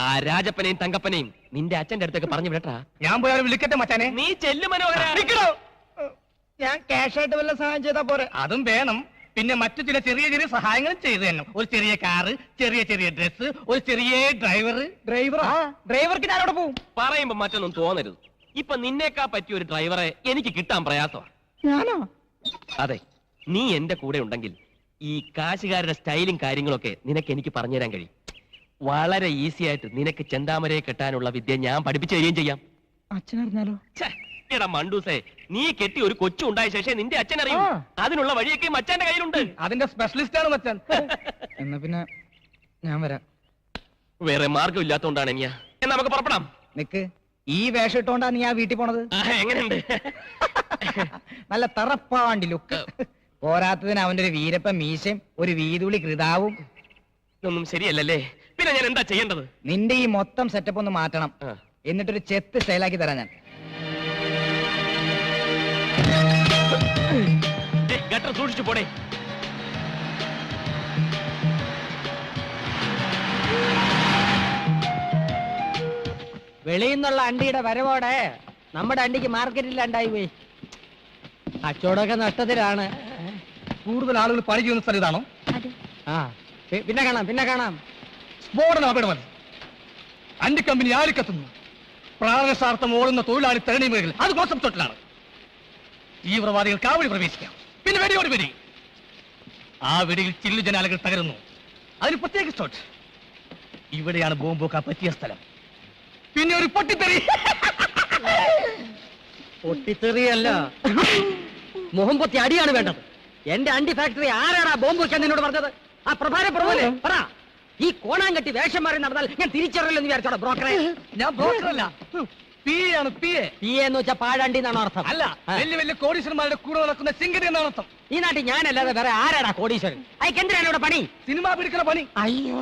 ആ രാജപ്പനെയും തങ്കപ്പനെയും നിന്റെ അച്ഛന്റെ അടുത്തേക്ക് പറഞ്ഞു വിടട്ടാ. ഞാൻ പോയാലും വിളിക്കട്ടെ മച്ചാനെ. നീ ചെല്ലു മനോഹര. ഞാൻ ക്യാഷ് ആയിട്ട് വല്ല സഹായം ചെയ്താ പോരെ? അതും വേണം. പിന്നെ മറ്റു ചില ചെറിയ ചെറിയ സഹായങ്ങളും ചെയ്തു തന്നെ. ഒരു ചെറിയ കാറ്, ചെറിയ ചെറിയ ഡ്രസ്, ഒരു ചെറിയ ഡ്രൈവർ. ഡ്രൈവർക്ക് ഞാനവിടെ പോവും. പറയുമ്പോ മറ്റൊന്നും തോന്നരുത്. ഇപ്പൊ നിന്നേക്കാ പറ്റിയ ഒരു ഡ്രൈവറെ എനിക്ക് കിട്ടാൻ പ്രയാസമാണ്. ഞാനോ? അതെ, നീ എന്റെ കൂടെ ഉണ്ടെങ്കിൽ ഈ കാശുകാരുടെ സ്റ്റൈലും കാര്യങ്ങളൊക്കെ നിനക്ക് എനിക്ക് പറഞ്ഞുതരാൻ കഴിയും. വളരെ ഈസി ആയിട്ട് നിനക്ക് ചെന്താമരയെ കെട്ടാനുള്ള വിദ്യ ഞാൻ പഠിപ്പിച്ചു തരികയും ചെയ്യാം. അച്ഛനറിഞ്ഞാലോ? എടാ മണ്ടൂസേ, നീ കെട്ടി ഒരു കൊച്ചു ഉണ്ടായ ശേഷം നിന്റെ അച്ഛൻ അറിയൂ. അതിനുള്ള വഴിയൊക്കെ മച്ചാന്റെ കയ്യിലുണ്ട്. അതിന്റെ സ്പെഷ്യലിസ്റ്റ് ആണ് മച്ചാൻ. എന്നാ പിന്നെ ഞാൻ വരാം. വേറെ മാർഗം ഇല്ലാത്തോണ്ടാണ് ഞാൻ. എന്നാ നമുക്ക് പുറപ്പെടാം. നിക്ക്, ഈ വേഷം ഇട്ടോണ്ടാ നീ ആ വീട്ടിൽ പോണത്? എങ്ങനെയുണ്ട്? നല്ല തറപ്പാണ്ടി ലുക്ക്. പോരാത്തതിന് അവന്റെ ഒരു വീരപ്പ മീശയും ഒരു വീതുളി കൃതാവും. ഇതൊന്നും ശരിയല്ലല്ലേ? പിന്നെ ഞാൻ എന്താ ചെയ്യേണ്ടത്? നിന്റെ ഈ മൊത്തം സെറ്റപ്പ് ഒന്ന് മാറ്റണം. എന്നിട്ടൊരു ചെത്ത് സ്റ്റൈലാക്കി തരാം ഞാൻ. ഗട്ടർ സൂക്ഷിച്ചു പോടേ. വെളിയിൽ നിന്നുള്ള അണ്ടിയുടെ വരവോടെ നമ്മുടെ അണ്ടിക്ക് മാർക്കറ്റില്ലാണ്ടായി പോയി. കച്ചവടമൊക്കെ നഷ്ടത്തിലാണ്. കൂടുതൽ ആളുകൾ പണി ചെയ്യുന്ന സ്ഥലം ഇതാണോ? ആ, പിന്നെ കാണാം. സ്ഫോടനം അപകടമല്ല. അണ്ടി കമ്പനി ആളിക്കത്തുന്നു. പ്രാണസാർത്ഥം ഓടുന്ന തൊഴിലാളി തരണി മേഖല അത് കോൺസെപ്റ്റോട്ടിലാണ്. തീവ്രവാദികൾ കാവടി പ്രവേശിക്കാം. പിന്നെ വെടിയോട് വെടി. ആ വെടിയിൽ ചില്ലു ജനാലകൾ തകരുന്നു. അതിന് പ്രത്യേക സ്റ്റോട്ട്. ഇവിടെയാണ് ബോംബൊക്കെ പറ്റിയ സ്ഥലം. പിന്നെ ഒരു പൊട്ടിത്തെറി. പൊട്ടിത്തെറിയല്ല, മുഖം പൊത്തി അടിയാണ് വേണ്ടത്. എന്റെ അണ്ടി ഫാക്ടറി ആരാടാ ബോംബ് വെക്കാൻ നിന്നോട് പറഞ്ഞത്? ആ പ്രഭാര പ്രഭുവല്ലേ പറ. ഈ കോണാങ്കട്ടി വേഷം മാറി നടന്നാൽ ഞാൻ തിരിച്ചറിയില്ലെന്ന് വിചാരിച്ചോടാ ബ്രോക്കറെ? ഞാൻ ബ്രോക്കറല്ല, പി ആണ്. പി എന്ന് വെച്ചാൽ പാഴാണ്ടി എന്നാണ് അർത്ഥം. അല്ല, വലിയ വലിയ കോടീശ്വരന്മാരുടെ കൂടെ നടക്കുന്ന ചിങ്കടി എന്നാണ് അർത്ഥം. ഈ നാട്ടിൽ ഞാനല്ലാതെ വേറെ ആരാടാ കോടീശ്വരൻ? അയക്കെന്തിനാണ് ഇവിടെ പണി? സിനിമ പിടിക്കുന്ന പണി. അയ്യോ,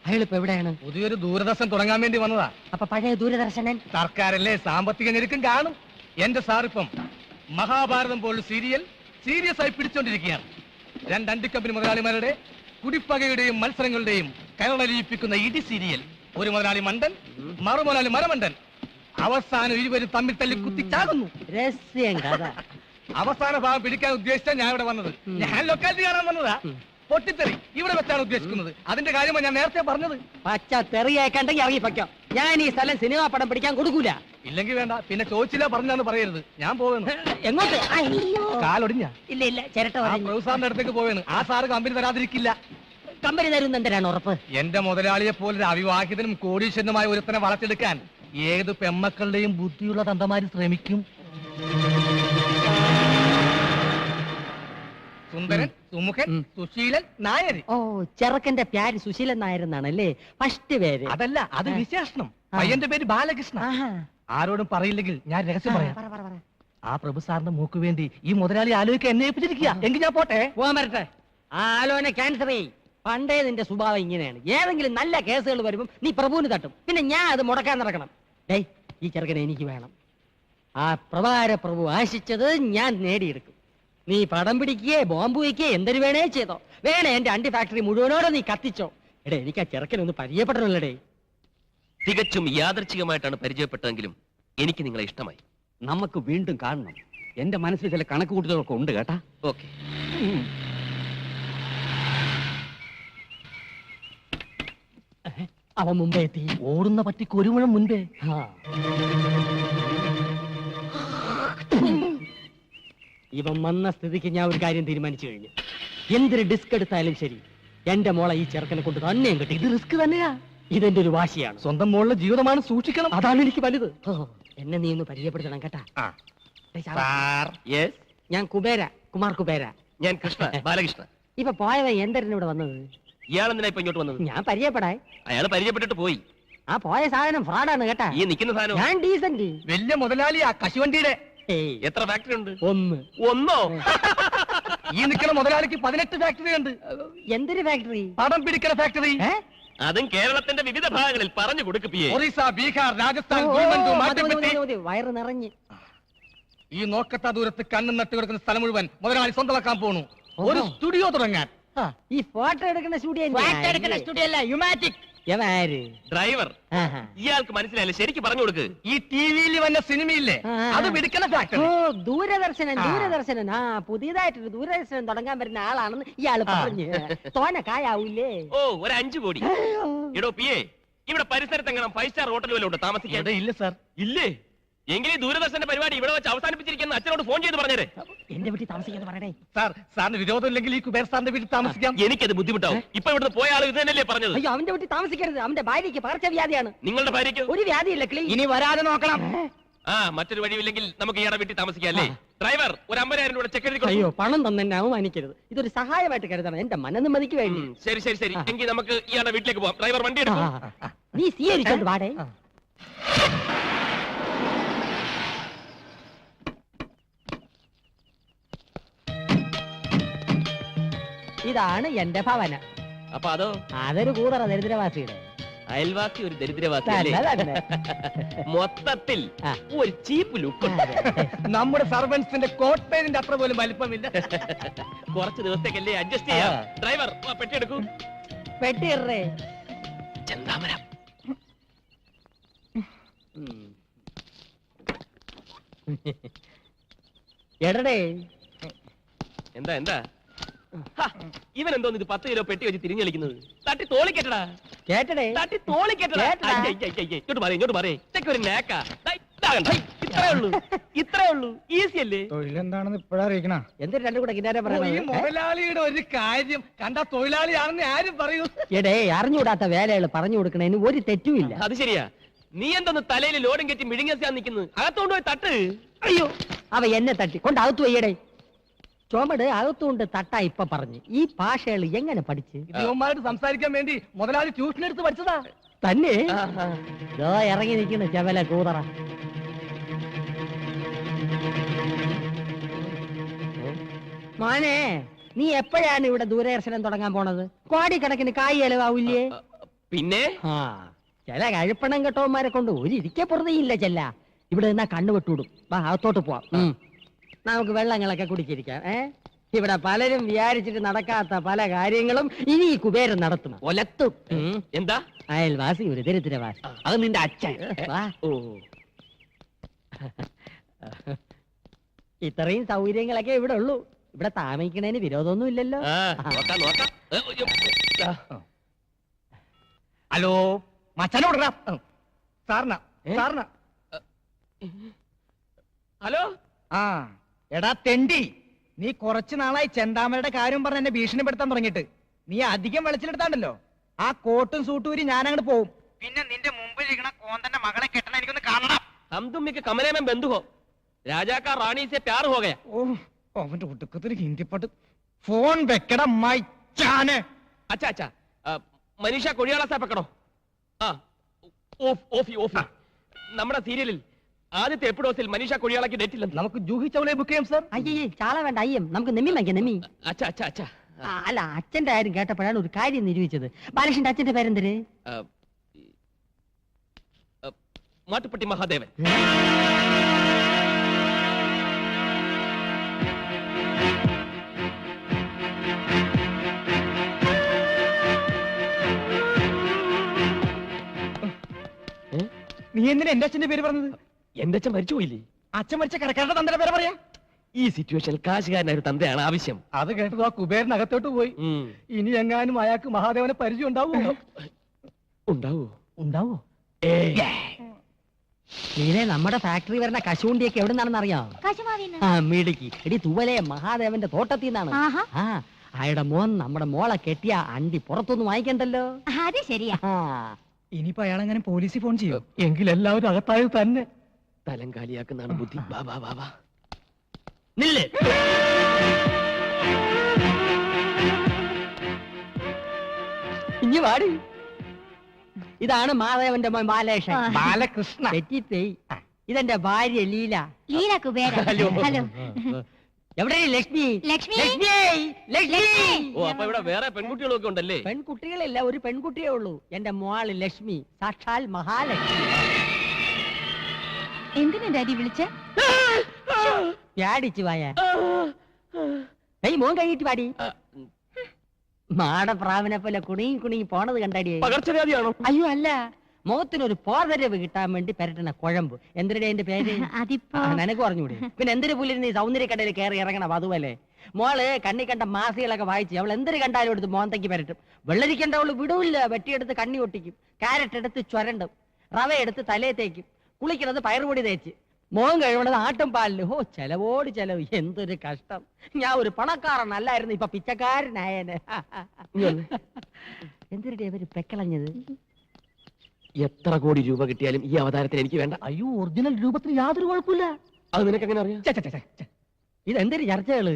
അയാളിപ്പോ എവിടെയാണ്? പുതിയൊരു ദൂരദർശൻ തുടങ്ങാൻ വേണ്ടി വന്നതാ. അപ്പൊ പഴയ ദൂരദർശനൻ സർക്കാരല്ലേ, സാമ്പത്തിക ഞെരുക്കം കാണും. എന്റെ സാറിപ്പം മഹാഭാരതം പോലുള്ള സീരിയസ് ആയി പിടിച്ചോണ്ടിരിക്കുകയാണ്. 2 അണ്ടിക്കമ്പനി മുതലാളിമാരുടെ കുടിപ്പകയുടെയും മത്സരങ്ങളുടെയും കരളലിയിപ്പിക്കുന്ന ഇടി സീരിയൽ. ഒരു മുതലാളി മണ്ടൻ, മറുമുതലാളി മരമണ്ടൻ. അവസാനം ഇരുവരും തമ്മിൽ തല്ലി കുത്തിച്ചാകുന്നു. രഹസ്യം കഥ. അവസാന ഭാഗം പിടിക്കാൻ ഉദ്ദേശിച്ചാണ് ഞാൻ ഇവിടെ വന്നത്. ഞാൻ ലൊക്കാലിറ്റി കാണാൻ വന്നതാ. പൊട്ടിത്തെറി ഇവിടെ വെച്ചാണ് ഉദ്ദേശിക്കുന്നത്. അതിന്റെ കാര്യമാണ് ഞാൻ നേരത്തെ പറഞ്ഞത്. പച്ച തെറിയേക്കണ്ടെങ്കിൽ ഇറങ്ങി പയ്ക്കാം. ഞാൻ ഈ സ്ഥലം സിനിമാ പടം പിടിക്കാൻ കൊടുക്കൂല. ഇല്ലെങ്കിൽ വേണ്ട, പിന്നെ ചോദിച്ചില്ല പറഞ്ഞാന്ന് പറയരുത്. ഞാൻ പോവുന്നു. എങ്ങോട്ട്? അയ്യോ, കാലൊടിഞ്ഞ? ഇല്ല, ചിരട്ട സാറിന്റെ അടുത്തേക്ക് പോവേന്ന്. ആ സാറ് കമ്പനി തരാതിരിക്കില്ല. കമ്പനി തരുന്ന എന്തിനാണ് ഉറപ്പ്? എന്റെ മുതലാളിയെ പോലെ അവിവാഹിതനും കോടീശ്വരനുമായ ഒരുത്തനെ വളർത്തിയെടുക്കാൻ ഏത് പെമ്മക്കളുടെയും ബുദ്ധിയുള്ള തന്തമാര് ശ്രമിക്കും. സുന്ദരൻ, സുമുഖൻ, സുശീലൻ, നായർ. ഓ, ചെറുക്കന്റെ പേര് സുശീലൻ നായർ എന്നാണല്ലേ ഫസ്റ്റ് പേര്? അതല്ല, അത് വിശേഷണം. പയ്യന്റെ പേര് ബാലകൃഷ്ണ. ആരോടും പറയില്ലെങ്കിൽ ഞാൻ രഹസ്യം പറയാം. ആ പ്രഭു സാറിന്റെ മൂക്ക് വേണ്ടി ഈ മുതലാളി ആലോചിക്കാൻ എന്നെ ഏൽപ്പിച്ചിരിക്കുക. എങ്കിൽ ഞാൻ പോട്ടെ. പോകാൻ വരട്ടെ. ആ ആലോചന ക്യാൻസർ ചെയ്യും. പണ്ടേ നിന്റെ സ്വഭാവം ഇങ്ങനെയാണ്. ഏതെങ്കിലും നല്ല കേസുകൾ വരുമ്പം നീ പ്രഭുവിന് തട്ടും. പിന്നെ ഞാൻ അത് മുടക്കാൻ നടക്കണം. ഡേയ്, ഈ ചെറുക്കനെ എനിക്ക് വേണം. ആ പ്രഭാര പ്രഭു ആശിച്ചത് ഞാൻ നേടിയെടുക്കും. നീ പടം പിടിക്കുകയെ ബോംബ് വയ്ക്കുകയെ എന്തൊരു വേണേ ചെയ്തോ. വേണേ എന്റെ അണ്ടി ഫാക്ടറി മുഴുവനോടെ നീ കത്തിച്ചോ. എടേ, എനിക്ക് ആ ചെറുക്കനൊന്ന് പരിചയപ്പെടണല്ലേ. തികച്ചും യാദർച്ഛികമായിട്ടാണ് പരിചയപ്പെട്ടതെങ്കിലും എനിക്ക് നിങ്ങളെ ഇഷ്ടമായി. നമുക്ക് വീണ്ടും കാണണം. എന്റെ മനസ്സിൽ ചില കണക്ക് കൂട്ടുകളൊക്കെ ഉണ്ട് കേട്ടാ. ഓക്കെ. അവൻ മുമ്പേ എത്തി. ഓടുന്ന പട്ടിക്ക് ഒരു മുഴം മുൻപേ. ഇവൻ വന്ന സ്ഥിതിക്ക് ഞാൻ ഒരു കാര്യം തീരുമാനിച്ചു കഴിഞ്ഞു. എന്തൊരു ഡിസ്ക് എടുത്താലും ശരി, എന്റെ മോളെ ഈ ചെറുക്കനെ കൊണ്ട് തന്നെയും കിട്ടി. ഇത് റിസ്ക് തന്നെയാ, ഇതെന്റെ ഒരു വാശിയാണ്. സ്വന്തം മോളുടെ ജീവിതമാണ്, സൂക്ഷിക്കണം. അതാണ് എനിക്ക് വലുത്. എന്നെ നീ ഒന്ന് പരിചയപ്പെടുത്തണം കേട്ടാ. യെസ്. ഞാൻ കുമാർ കുബേര. ഞാൻ കൃഷ്ണ, ബാലകൃഷ്ണ. ഇപ്പൊ പോയവൻ എന്തിനാ ഇവിടെ വന്നത്? ഇയാളെന്തിനാ ഇപ്പൊ ഇങ്ങോട്ട് വന്നത്? ഞാൻ പരിചയപ്പെടാൻ. അയാൾ പരിചയപ്പെട്ടിട്ട് പോയി. ആ പോയ സാധനം ഫ്രോഡാണ് കേട്ടാ. ഈ നിൽക്കുന്ന സാധനം ഞാൻ ഡീസന്റ്. വലിയ മുതലാളിയാ കശുവണ്ടിയുടെ. എത്ര ഫാക്ടറി ഉണ്ട്? ഒന്നോ? ഈ നിൽക്കുന്ന മുതലാളിക്ക് 18 ഫാക്ടറി ഉണ്ട്. എന്തൊരു ഫാക്ടറി? പടം പിടിക്കുന്ന ഫാക്ടറി. അതും കേരളത്തിന്റെ വിവിധ ഭാഗങ്ങളിൽ പറഞ്ഞു കൊടുക്കുകയെ. ഒറീസ, ബീഹാർ, രാജസ്ഥാൻ, വയറ് നിറഞ്ഞ്. ഈ നോക്കത്ത ദൂരത്ത് കണ്ണും നട്ട് കിടക്കുന്ന സ്ഥലം മുഴുവൻ മുതലാളി സ്വന്തമാക്കാൻ പോണു. ഒരു സ്റ്റുഡിയോ തുടങ്ങാൻ. ഈ ഫോട്ടോ എടുക്കുന്ന സ്റ്റുഡിയോ അല്ല, യുമാറ്റിക്. ഡ്രൈവർ. ഇയാൾക്ക് മനസ്സിലായില്ല, ശരിക്കും പറഞ്ഞു കൊടുക്ക്. ഈ ടിവിയിൽ വന്ന സിനിമയില്ലേ, അത് പിടിക്കുന്ന ഫാക്ടറി. ദൂരദർശനൻ. ആ പുതിയതായിട്ടൊരു ദൂരദർശനം തുടങ്ങാൻ വരുന്ന ആളാണെന്ന് ഇയാള് പറഞ്ഞു. തോന കായാവൂലേ? ഓ, ഒരു 5 കോടി. എടോ പിയെ, ഇവിടെ പരിസരത്ത് എങ്ങനെ 5 സ്റ്റാർ ഹോട്ടൽ വല്ലതും ഉണ്ടോ താമസിക്കാൻ? ഇല്ല സാർ. ഇല്ലേ? എങ്കിലും ദൂരദർശന്റെ പരിപാടി ഇവിടെ വെച്ച് അവസാനിപ്പിച്ചിരിക്കുന്ന അച്ഛനോട് ഫോൺ ചെയ്ത് പറഞ്ഞേരെ. എന്റെ വീട്ടിൽ താമസിക്കാന്ന് പറയണേ. സാറിന് വിരോധം ഇല്ലെങ്കിൽ ഈ കുബേർ സാറിന്റെ വീട്ടിൽ താമസിക്കാം. എനിക്കത് ബുദ്ധിമുട്ടാവും. ഇപ്പൊ ഇവിടുന്ന് പോയ ആൾ ഇത് തന്നെയല്ലേ പറഞ്ഞത്? അയ്യോ, അവന്റെ വീട്ടിൽ താമസിക്കരുത്. അവന്റെ ഭാര്യയ്ക്ക് പകർച്ചവ്യാധിയാണ്. നിങ്ങളുടെ ഭാര്യയ്ക്ക് ഒരു വ്യാധിയില്ല ക്ലീൻ. ഇനി വരാതെ നോക്കണം. മറ്റൊരു വഴിയില്ലെങ്കിൽ നമുക്ക് ഇയാളുടെ വീട്ടിൽ താമസിക്കാം അല്ലേ? ഡ്രൈവർ, ഒരു 50,000 രൂപ ചെക്ക് എഴുതി. അയ്യോ, പണം തന്നെ എന്നെ അവമാനിക്കരുത്. ഇതൊരു സഹായമായിട്ട് കരുതണം, എന്റെ മനനിമ്മതിക്ക് വേണ്ടി. ശരി ശരി ശരി, എങ്കിൽ നമുക്ക് ഇയാളുടെ വീട്ടിലേക്ക് പോവാം. ഡ്രൈവർ വണ്ടി എടുക്കും. നീ സ്വീകരിച്ചോണ്ട് വാടേ. ഇതാണ് എന്റെ ഭവനം. അപ്പൊ അതോ? അതൊരു കൂതറ ദരിദ്രവാസിയുടെ. അയൽവാസി ഒരു ദരിദ്രവാസി. മൊത്തത്തിൽ ആ. ഒരു ചീപ്പ് ലുക്ക്. നമ്മുടെ സർവൻസിന്റെ കോട്ടേജിന്റെ അത്ര പോലും വലിപ്പമില്ല. കുറച്ച് ദിവസത്തേക്കല്ലേ അഡ്ജസ്റ്റ് ചെയ്യാം. ഡ്രൈവർ, പെട്ടി എടുക്കൂ. പെട്ടിറേ. ചെന്താമരം. എടടേ. എന്താ എന്താ ഇവൻ എന്തോന്ന് ഇത് 10 കിലോ പെട്ടി വെച്ച് തിരിഞ്ഞളിക്കുന്നത്? തട്ടി തോളിക്കെട്ടടാ. കേട്ടടേ. തട്ടി തോളിക്കെട്ടടാ. കേട്ടടാ. ഇങ്ങോട്ട് പറയേ ഇതൊക്കെ ഒരു നേക്കാ. ഇത്രേ ഉള്ളൂ, ഇത്രേ ഉള്ളൂ. ഈസി അല്ലേ? തൊഴിലെന്താണെന്ന് ഇപ്പഴറിയിക്കണ. എന്തൊരു രണ്ടും കൂടെ കിന്നാരെ ഈ പറയുന്നത്? മുതലാളിയുടെ ഒരു കാര്യം കണ്ട തൊഴിലാളിയാണെന്ന് ആരും പറയൂ. എടേ, അറിഞ്ഞുകൂടാത്ത വേലകൾ പറഞ്ഞു കൊടുക്കണേന് ഒരു തെറ്റുമില്ല. അത് ശരിയാ. നീ എന്തൊന്ന് തലയിൽ ലോഡും കെറ്റി മിഴുങ്ങിയാ നിൽക്കുന്നത്? അകത്തോണ്ട് പോയി തട്ട്. അയ്യോ, അവ എന്നെ തട്ടി കൊണ്ട് അകത്തു വയ്യടേ. ചുമട് അകത്തുകൊണ്ട് തട്ടാ ഇപ്പൊ പറഞ്ഞു. ഈ ഭാഷകൾ എങ്ങനെ പഠിച്ച്? ഇവന്മാരോട് സംസാരിക്കാൻ വേണ്ടി മുതലാളി ട്യൂഷൻ എടുത്ത് പഠിച്ചതാ. തന്നെ ഇറങ്ങി നിൽക്കുന്നു ചെവല കൂതറ. മോനെ, നീ എപ്പോഴാണ് ഇവിടെ ദൂരദർശനം തുടങ്ങാൻ പോണത്? കോടിക്കണക്കിന് കായ് ചെലവാവില്ലേ? പിന്നെ ചില കഴിപ്പണം കെട്ടവന്മാരെ കൊണ്ട് ഒരു ഇരിക്കെ പുറത്തേയില്ല ചെല്ല. ഇവിടെ നിന്നാ കണ്ണുവിട്ടൂടും. വാ, അകത്തോട്ട് പോവാം. നമുക്ക് വെള്ളങ്ങളൊക്കെ കുടിച്ചിരിക്കാം. ഇവിടെ പലരും വിചാരിച്ചിട്ട് നടക്കാത്ത പല കാര്യങ്ങളും ഇനി ഈ കുബേരൻ നടത്തും. ഒലത്തും. എന്താ? അയൽവാസി ഒരു ദരിദ്രവാസി. അത് നിന്റെ അച്ഛൻ. വാ. ഓ, ഇത്രയും സൗകര്യങ്ങളൊക്കെ ഇവിടെ ഉള്ളൂ. ഇവിടെ താമസിക്കണേന് വിരോധമൊന്നും ഇല്ലല്ലോ. നോക്കാം നോക്കാം. ഹലോ, മച്ചനോടാ. സാറിന സാറിന. ഹലോ. എടാ തെണ്ടി, നീ കുറച്ചു നാളായി ചെന്താമരയുടെ കാര്യം പറഞ്ഞ് എന്നെ ഭീഷണിപ്പെടുത്താൻ തുടങ്ങിയിട്ട്. നീ അധികം വെളിച്ചിലെടുത്താണ്ടല്ലോ, ആ കോട്ടും സൂട്ടൂരി ഞാൻ അങ്ങോട്ട് പോവും. പിന്നെ നിന്റെ മുമ്പിൽ ഇരിക്കണ കോന്തന്റെ മകളെ കെട്ടണ എനിക്കൊന്ന് കാണണം. हम तुम के कमरे में बंद हो. राजा का रानी से प्यार हो गया. ഓ, അവന്റെ ഒടുക്കത്തൊരു ഹിന്ദി പാട്ട്. ഫോൺ വെക്കട മൈച്ചാനെ. अच्छा अच्छा, मनीषा कोड़ियाला साहब पकड़ो. ഓഫി ഓഫി. നമ്മുടെ സീരിയലിൽ ആദ്യത്തെ എപ്പിസോഡിൽ മനീഷ കൊടിയാളയ്ക്ക് ഡേറ്റ് ഇല്ല. നമുക്ക് ജൂഹി ചൗളയെ ബുക്ക് ചെയ്യാം സാർ. അയ്യേ, ചാള വേണ്ട, അയ്യം. നമുക്ക് നെമ്മി വാങ്ങിക്കാം, നെമ്മി. അച്ഛാ അച്ഛാ അച്ഛാ. അല്ല, അച്ഛന്റെ കാര്യം കേട്ടപ്പോഴാണ് ഒരു കാര്യം നിരൂപിച്ചത്. ബാലകൃഷ്ണന്റെ അച്ഛന്റെ പേരെന്തര്? മാട്ടുപ്പെട്ടി മഹാദേവൻ. നീ എന്തിനാ എന്റെ അച്ഛന്റെ പേര് പറഞ്ഞത്? എന്റെ അച്ഛൻ മരിച്ചു പോയില്ലേ? അച്ഛൻ മരിച്ച കടക്കാരുടെ തന്റെ പേര് പറയാ. ഈ സിറ്റുവേഷനിൽ കാശുകാരനായ ഒരു തന്തയാണ് ആവശ്യം. അത് കേട്ടത് ആ കുബേരനകത്തോട്ട് പോയി. ഇനി എങ്ങാനും അയാൾക്ക് മഹാദേവനെ പരിചയം ഉണ്ടാവുമോ? ഉണ്ടാവോ? ഉണ്ടാവോ? നീലേ, നമ്മുടെ ഫാക്ടറി വരുന്ന കശുവണ്ടിയൊക്കെ എവിടെ നിന്നാണെന്ന് അറിയാം? കശുമാവിന്ന്. ആ മിടുക്കി. എടി തൂവലെ മഹാദേവന്റെ തോട്ടത്തിൽ നിന്നാണ്. ആഹാ. ആ അയാളുടെ മോൻ നമ്മുടെ മോളെ കെട്ടിയ അണ്ടി പുറത്തൊന്നും വാങ്ങിക്കണ്ടല്ലോ. അത് ശരിയാ. ആ ഇനിയിപ്പോ അയാളെങ്ങനെ പോലീസിൽ ഫോൺ ചെയ്യോ? എങ്കിൽ എല്ലാവരും അകത്തായത് തന്നെ. തലം കാലിയാക്കുന്നതാണ് ബുദ്ധി. വാ വാ വാ വാ. നില്ല്. ഇനി വാടി. ഇതാണ് മാധവന്റെ മോൻ ബാലകൃഷ്ണൻ. ബാലകൃഷ്ണ. തെറ്റിത്തേ. ഇതെന്റെ ഭാര്യ ലീല. ലീല കുബേര. ഹലോ. ഹലോ. എവിടെ ലക്ഷ്മി? ലക്ഷ്മി. ലക്ഷ്മി. ലക്ഷ്മി. ഓ, അപ്പൊ ഇവിടെ വേറെ പെൺകുട്ടികളൊക്കെ ഉണ്ടല്ലേ? പെൺകുട്ടികളില്ല, ഒരു പെൺകുട്ടിയേ ഉള്ളൂ. എന്റെ മോള് ലക്ഷ്മി, സാക്ഷാൽ മഹാലക്ഷ്മി. എന്തിനാ ഡാഡി വിളിച്ച? പ്യാടിച്ചു വായ. ഏയ് മോൻ കഴിഞ്ഞിട്ട് പാടി. മാടപ്രാവിനെ പോലെ കുണുങ്ങി പോണത് കണ്ടാടിയേ. പകർച്ചവ്യാധിയാണോ? അയ്യോ അല്ല, മുഖത്തിനൊരു പോർവരവ് കിട്ടാൻ വേണ്ടി പെരട്ടണ കുഴമ്പ്. എന്തിനാ എന്റെ പേര്? അതിപ്പോ നിനക്ക് പറഞ്ഞൂടെ? പിന്നെ എന്തൊരു പുല്ലിന് ഈ സൗന്ദര്യക്കടയിൽ കയറി ഇറങ്ങണം? അതുപോലെ മോള് കണ്ണി കണ്ട മാസികളൊക്കെ വായിച്ച് അവൾ എന്തൊരു കണ്ടാലും എടുത്ത് മോന്തയ്ക്ക് പരട്ടും. വെള്ളരിക്കണ്ട അവള് വിടൂല്ല. വെട്ടിയെടുത്ത് കണ്ണി ഒട്ടിക്കും, കാരറ്റ് എടുത്ത് ചുരണ്ടും, റവ എടുത്ത് തലയെ തേക്കും, കുളിക്കണത് പയറുപൊടി തേച്ച്, മോൻ കഴിവണത് ആട്ടും പാലില്. ഓ ചെലവോട് ചെലവ്. എന്തൊരു കഷ്ടം. ഞാൻ ഒരു പണക്കാരനല്ലായിരുന്നു, ഇപ്പൊ പിച്ചക്കാരനായന്. എന്തിനാ ഇവര് പെക്കളഞ്ഞത്? എത്ര കോടി രൂപ കിട്ടിയാലും ഈ അവതാരത്തിന് എനിക്ക് വേണ്ട. അയ്യോ, ഒറിജിനൽ രൂപത്തിന് യാതൊരു കുഴപ്പമില്ല. അത് നിനക്ക് എങ്ങനെ അറിയാം? ഇതെന്തൊരു ചർച്ചകള്?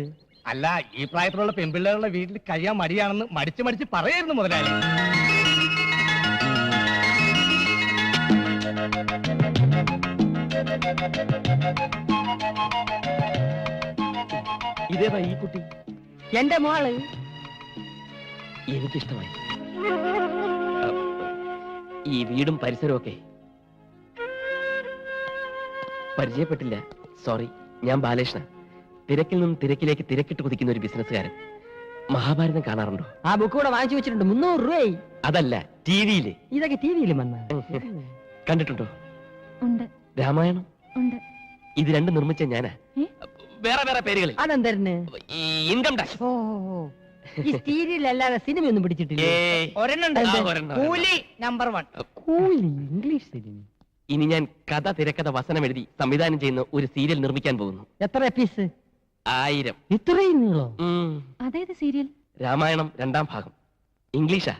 അല്ല, ഈ പ്രായത്തിലുള്ള പെൺപിള്ളേരുടെ വീട്ടിൽ കഴിയാൻ മടിയാണെന്ന് മടിച്ച് പറയായിരുന്നു മുതലാളി. ഇതേതാ ഈ കുട്ടി? എന്റെ മോള്. എനിക്കിഷ്ടമായി. ഈ വീടും പരിസരവും ഒക്കെ പരിചയപ്പെട്ടില്ല. സോറി. ഞാൻ ബാലകൃഷ്ണൻ. തിരക്കിൽ നിന്നും തിരക്കിലേക്ക് തിരക്കിട്ട് കുതിക്കുന്ന ഒരു ബിസിനസ്സുകാരൻ. മഹാഭാരതം കാണാറുണ്ടോ? ആ ബുക്ക് കൂടെ വാങ്ങിച്ചു വെച്ചിട്ടുണ്ട്. 300 രൂപയായി. അതല്ല, ടിവിയില്. ഇതൊക്കെ ടിവിയിലും വന്ന കണ്ടിട്ടുണ്ടോ? ഉണ്ട്. രാമായണം. ഉണ്ട്. ഇത് രണ്ടും നിർമ്മിച്ച ഞാനാ. വേറെ വേറെ പേരുകളിൽ. അതെന്തരന്? ഈ ഇൻകം ടാക്സ്. ഓ ഈ സീരിയലല്ലാതെ സിനിമയൊന്നും പിടിച്ചിട്ടില്ല. കൂലി നമ്പർ 1. English cinema. ഇനി ഞാൻ കഥ തിരക്കഥ വസനം എഴുതി സംവിധാനം ചെയ്യുന്ന ഒരു സീരിയൽ നിർമ്മിക്കാൻ പോകുന്നു. എത്ര എപ്പീസ്? 1000. ഇത്രയും നീളോ? അതേത് സീരിയൽ? രാമായണം 2ാം ഭാഗം. ഇംഗ്ലീഷാ.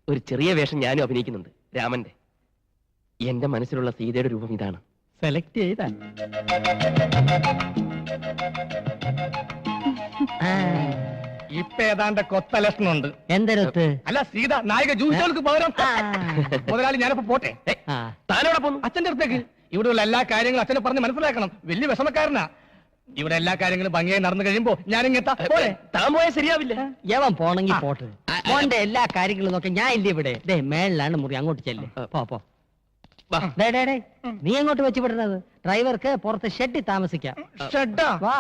ഒരു ചെറിയ വേഷം ഞാനും അഭിനയിക്കുന്നുണ്ട്, രാമന്റെ. എന്റെ മനസ്സിലുള്ള സീതയുടെ രൂപം ഇതാണ്. സെലക്ട് ചെയ്താ ഇപ്പൊ ഏതാണ്ട് കൊത്ത ലക്ഷണമുണ്ട്. എന്തരത്ത്? അല്ല, സീത നായിക ജൂസുകൾക്ക് പകരം. മുതലാളി, ഞാനിപ്പോ പോട്ടെ. താനോടെ പോന്നു? അച്ഛന്റെ അടുത്തേക്ക്. ഇവിടെയുള്ള എല്ലാ കാര്യങ്ങളും അച്ഛനെ പറഞ്ഞ് മനസ്സിലാക്കണം. വലിയ വിഷമക്കാരനാ. ഇവിടെ എല്ലാ കാര്യങ്ങളും ഭംഗിയായി നടന്നു കഴിയുമ്പോ ഞാനിങ്ങെത്താ. താൻ പോയാൽ ശരിയാവില്ല. യവൻ പോണെങ്കി പോട്ടെ. മോന്റെ എല്ലാ കാര്യങ്ങളും നോക്കെ ഞാൻ ഇല്ല ഇവിടെ. ദേ മേളിലാണ് മുറി, അങ്ങോട്ട് ചെല്ലേ. പോ. നീ എങ്ങോട്ട് വെച്ച് വിടുന്നത്? ഡ്രൈവർക്ക് പുറത്ത് ഷെഡിൽ താമസിക്കാം. ഷെഡാ? വാ.